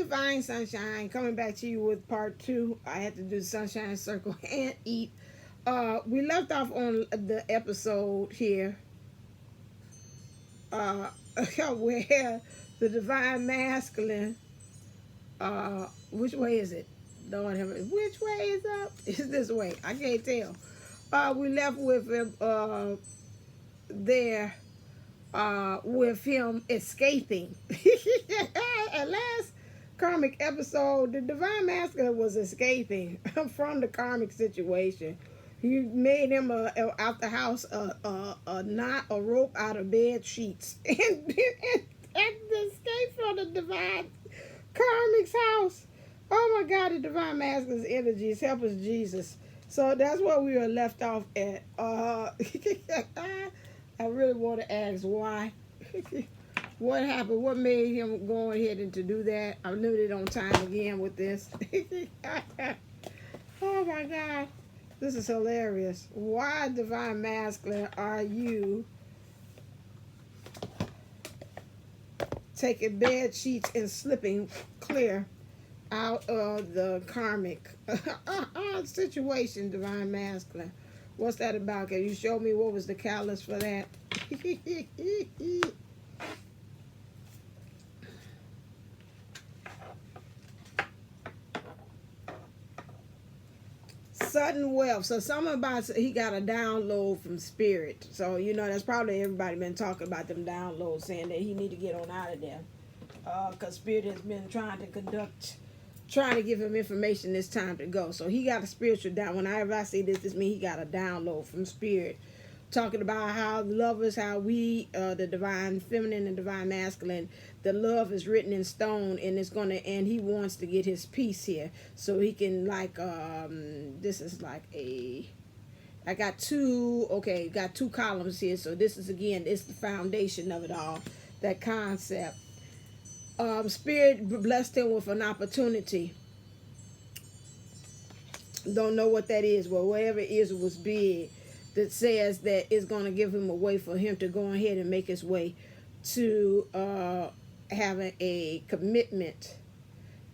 Divine Sunshine, coming back to you with part 2. I had to do the Sunshine Circle and eat. We left off on the episode here where the Divine Masculine, which way is it? Lord have it. Which way is up? It's this way. I can't tell. We left with him there with him escaping. At last karmic episode, the Divine Masculine was escaping from the karmic situation. He made him out the house a knot, a rope out of bed sheets, and escape from the Divine Karmic's house. Oh my God, the Divine Masculine's energies, help us Jesus. So that's where we were left off at. I really want to ask why. What happened? What made him go ahead and to do that? I'm limited on time again with this. Oh my God. This is hilarious. Why, Divine Masculine, are you taking bed sheets and slipping clear out of the karmic situation, Divine Masculine? What's that about? Can you show me what was the catalyst for that? Sudden wealth. So something about he got a download from spirit. So you know that's probably everybody been talking about them downloads, saying that he need to get on out of there. Because spirit has been trying to give him information. It's time to go. So he got a spiritual down. Whenever I say this means he got a download from spirit, talking about how love is, how we, the divine feminine and divine masculine, the love is written in stone, and it's gonna, and he wants to get his peace here, so he can this is like I got two columns here. So this is again, it's the foundation of it all, that concept. Spirit blessed him with an opportunity. Don't know what that is. Well, whatever it is, it was big. That says that it's going to give him a way for him to go ahead and make his way to having a commitment.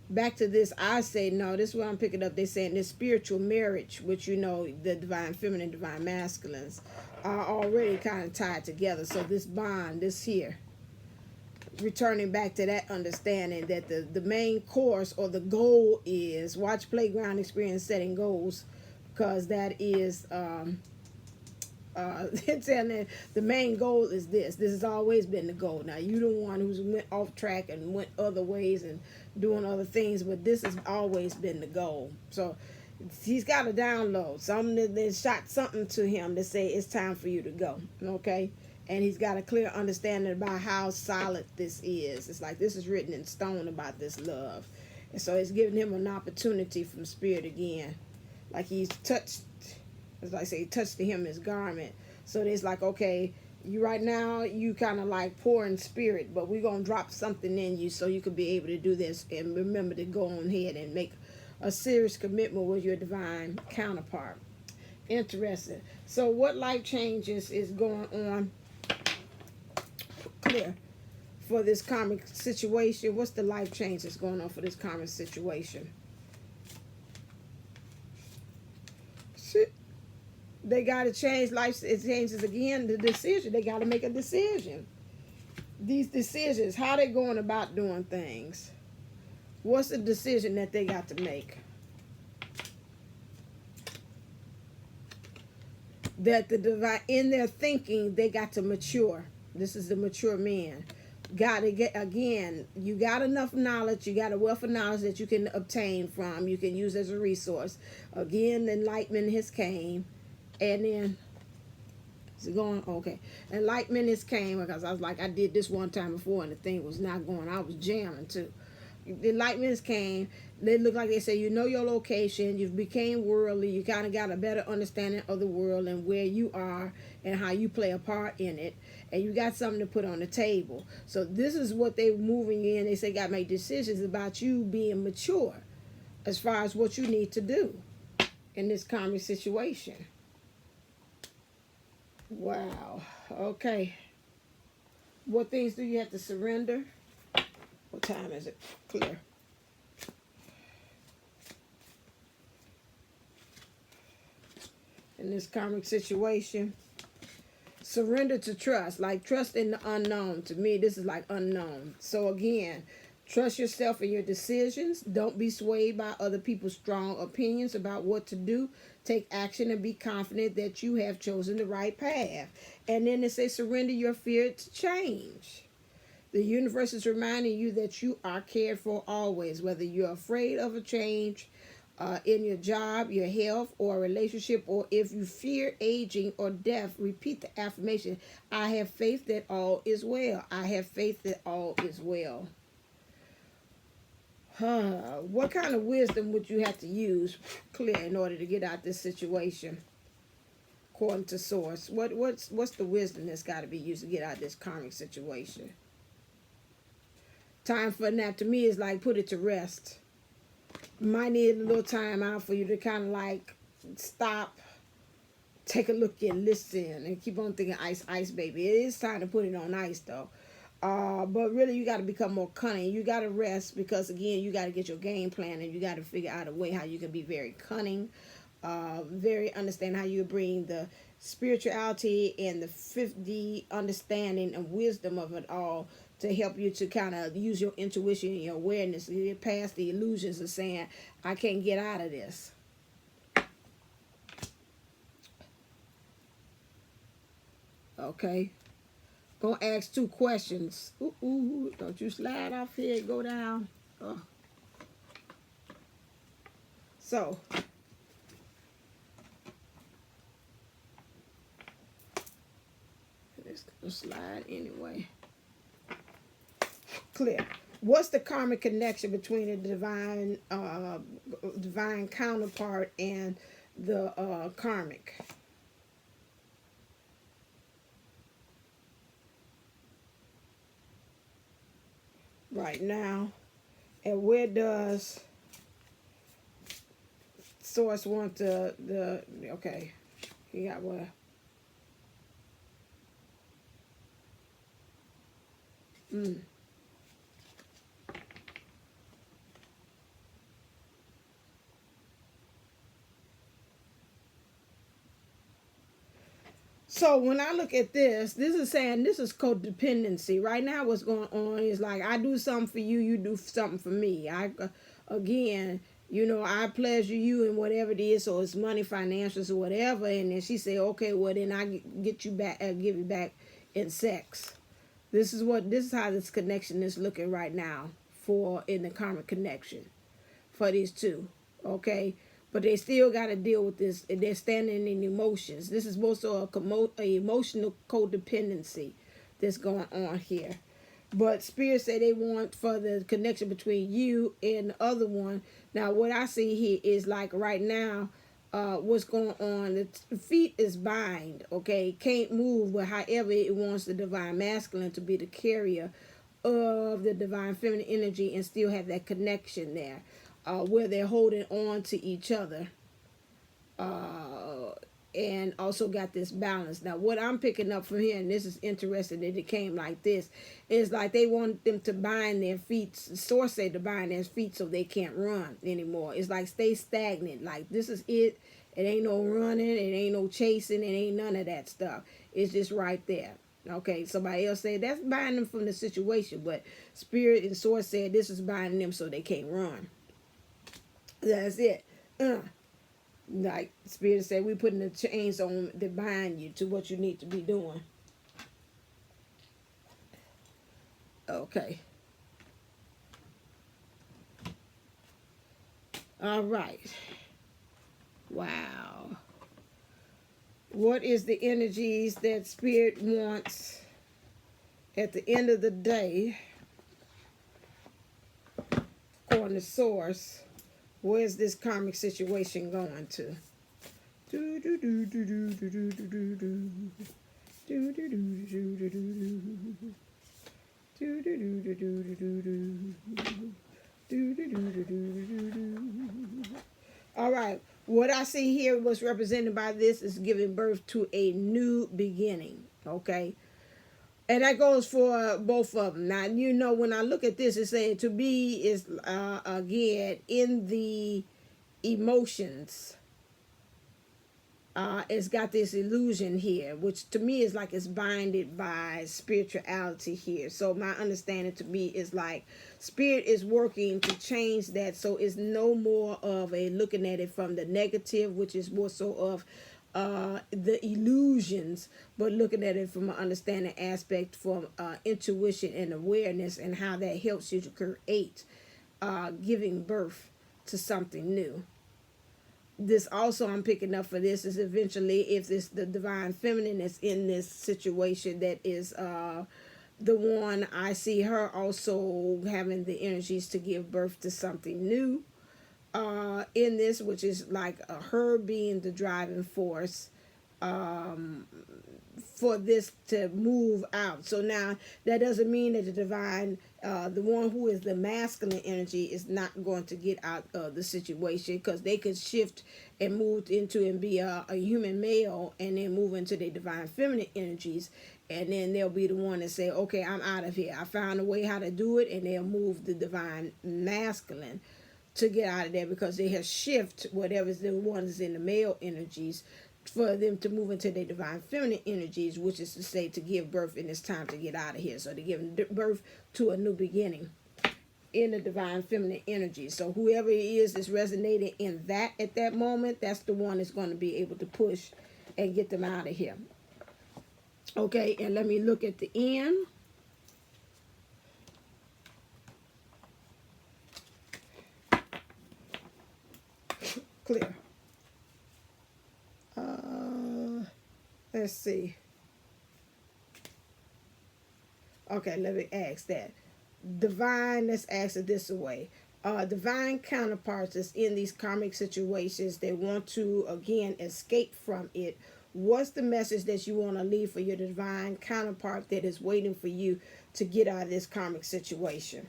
Back to this, I say no. This is what I'm picking up. They're saying this spiritual marriage, which you know the divine feminine, divine masculines are already kind of tied together. So this bond, this here, returning back to that understanding that the main course or the goal is watch playground experience setting goals, because that is the main goal is this has always been the goal. Now you the one who's went off track and went other ways and doing other things, but this has always been the goal. So he's got a download, something that shot something to him to say it's time for you to go. Okay. And he's got a clear understanding about how solid this is. It's like this is written in stone about this love. And so it's giving him an opportunity from spirit again. Like he's touched, as I say, touched to him his garment. So it's like, okay, you right now, you kind of like poor in spirit, but we're going to drop something in you so you can be able to do this. And remember to go on ahead and make a serious commitment with your divine counterpart. Interesting. So what life changes is going on clear for this karmic situation? What's the life change that's going on for this karmic situation? Shit. They got to change life. It changes again. The decision. They got to make a decision. These decisions, how they going about doing things. What's the decision that they got to make? That the divine, in their thinking, they got to mature. This is the mature man. Got to get, again, you got enough knowledge, you got a wealth of knowledge that you can obtain from, you can use as a resource. Again, the enlightenment has came, and then, is it going? Okay. Enlightenment has came, because I was like, I did this one time before, and the thing was not going, I was jamming too. The enlightenment came, they look like they say, you know your location, you've became worldly, you kind of got a better understanding of the world and where you are and how you play a part in it, and you got something to put on the table. So this is what they're moving in. They say got to make decisions about you being mature as far as what you need to do in this karmic situation. Wow. Okay. What things do you have to surrender? What time is it? Clear. in this karmic situation. Surrender to trust, like trust in the unknown. To me, this is like unknown. So again, trust yourself in your decisions. Don't be swayed by other people's strong opinions about what to do. Take action and be confident that you have chosen the right path. And then it says surrender your fear to change. The universe is reminding you that you are cared for always, whether you're afraid of a change in your job, your health, or a relationship, or if you fear aging or death. Repeat the affirmation: I have faith that all is well. I have faith that all is well. What kind of wisdom would you have to use, clear, in order to get out this situation? According to source, what's the wisdom that's got to be used to get out this karmic situation? Time for a nap to me is like put it to rest. Might need a little time out for you to kind of like stop, take a look and listen, and keep on thinking ice, ice, baby. It is time to put it on ice, though. But really, you got to become more cunning. You got to rest because, again, you got to get your game plan, and you got to figure out a way how you can be very cunning, very understand how you bring the spirituality and the 50 understanding and wisdom of it all to help you to kind of use your intuition and your awareness to get past the illusions of saying, I can't get out of this. Okay. Gonna ask 2 questions. Ooh, don't you slide off here, go down. Oh. So, it's gonna slide anyway. Clear. What's the karmic connection between the divine counterpart and the karmic? Right now, and where does source want the okay, you got what? So when I look at this is saying this is codependency. Right now what's going on is like I do something for you, you do something for me. Again, you know, I pleasure you in whatever it is, so it's money, financials, or whatever. And then she say, okay, well then I get you back, give you back in sex. This is how this connection is looking right now in the karmic connection for these two. Okay. But they still got to deal with this. They're standing in emotions. This is also a emotional codependency that's going on here. But Spirit say they want for the connection between you and the other one. Now, what I see here is like right now, what's going on. The feet is bind, okay? Can't move, but however it wants the divine masculine to be the carrier of the divine feminine energy and still have that connection there. Where they're holding on to each other and also got this balance. Now, what I'm picking up from here, and this is interesting that it came like this, is like they want them to bind their feet. Source say to bind their feet so they can't run anymore. It's like stay stagnant. Like this is it. It ain't no running. It ain't no chasing. It ain't none of that stuff. It's just right there. Okay, somebody else said that's binding them from the situation, but Spirit and Source said this is binding them so they can't run. That's it. Like Spirit said, we putting the chains on to bind you to what you need to be doing. Okay. All right. Wow. What is the energies that Spirit wants at the end of the day, according to Source? Where's this karmic situation going to? All right. What I see here, what's represented by this, is giving birth to a new beginning. Okay. And that goes for both of them. Now, you know, when I look at this, it's saying to be is, again, in the emotions. it's got this illusion here, which to me is like it's binded by spirituality here. So my understanding to me is like spirit is working to change that, so it's no more of a looking at it from the negative, which is more so of the illusions, but looking at it from an understanding aspect, from intuition and awareness, and how that helps you to create giving birth to something new. This also I'm picking up for this is eventually, if this the divine feminine is in this situation, that is the one, I see her also having the energies to give birth to something new in this, which is like her being the driving force for this to move out. So now that doesn't mean that the divine, the one who is the masculine energy, is not going to get out of the situation, because they could shift and move into and be a human male, and then move into the divine feminine energies, and then they'll be the one to say, okay, I'm out of here, I found a way how to do it, and they'll move the divine masculine to get out of there, because they have shift whatever's the ones in the male energies for them to move into their divine feminine energies, which is to say to give birth, and it's time to get out of here. So they're giving birth to a new beginning in the divine feminine energy. So whoever it is that's resonating in that at that moment, that's the one that's going to be able to push and get them out of here. Okay, and let me look at the end. Clear. Let's see. Okay, let me ask that. Divine, let's ask it this way. Divine counterparts that's in these karmic situations, they want to, again, escape from it. What's the message that you want to leave for your divine counterpart that is waiting for you to get out of this karmic situation?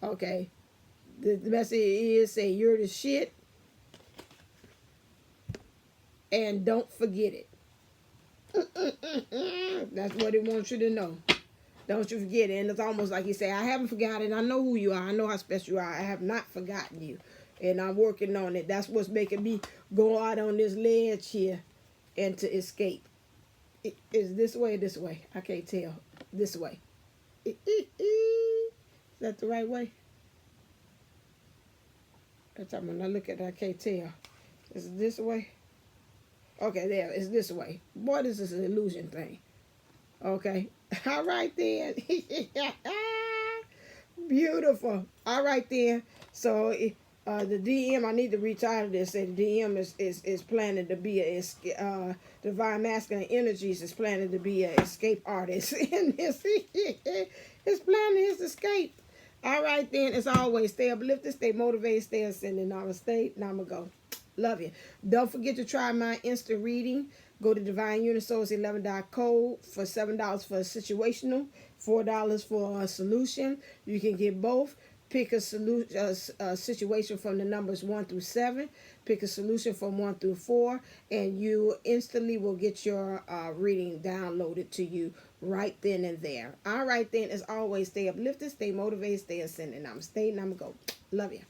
Okay. The message is, say you're the shit and don't forget it. That's what he wants you to know. Don't you forget it. And it's almost like you say, I haven't forgotten. I know who you are. I know how special you are. I have not forgotten you. And I'm working on it. That's what's making me go out on this ledge here and to escape. Is this way or this way? I can't tell. This way. Is that the right way? That's time when I look at it, I can't tell. Is it this way? Okay, there. It's this way. Boy, this is an illusion thing. Okay. All right, then. Beautiful. All right, then. So, the DM, I need to reach out to this. Say the DM is planning to be a divine masculine energies is planning to be an escape artist in this. It's planning his escape. All right, then. As always, stay uplifted, stay motivated, stay ascending. Namaste. Namago. Love you. Don't forget to try my InstaReading. Go to divineunisource11.co for $7 for a situational, $4 for a solution. You can get both. Pick a situation from the numbers 1 through 7. Pick a solution from 1 through 4, and you instantly will get your reading downloaded to you right then and there. All right, then, as always, stay uplifted, stay motivated, stay ascending. Namaste, Namago. Love you.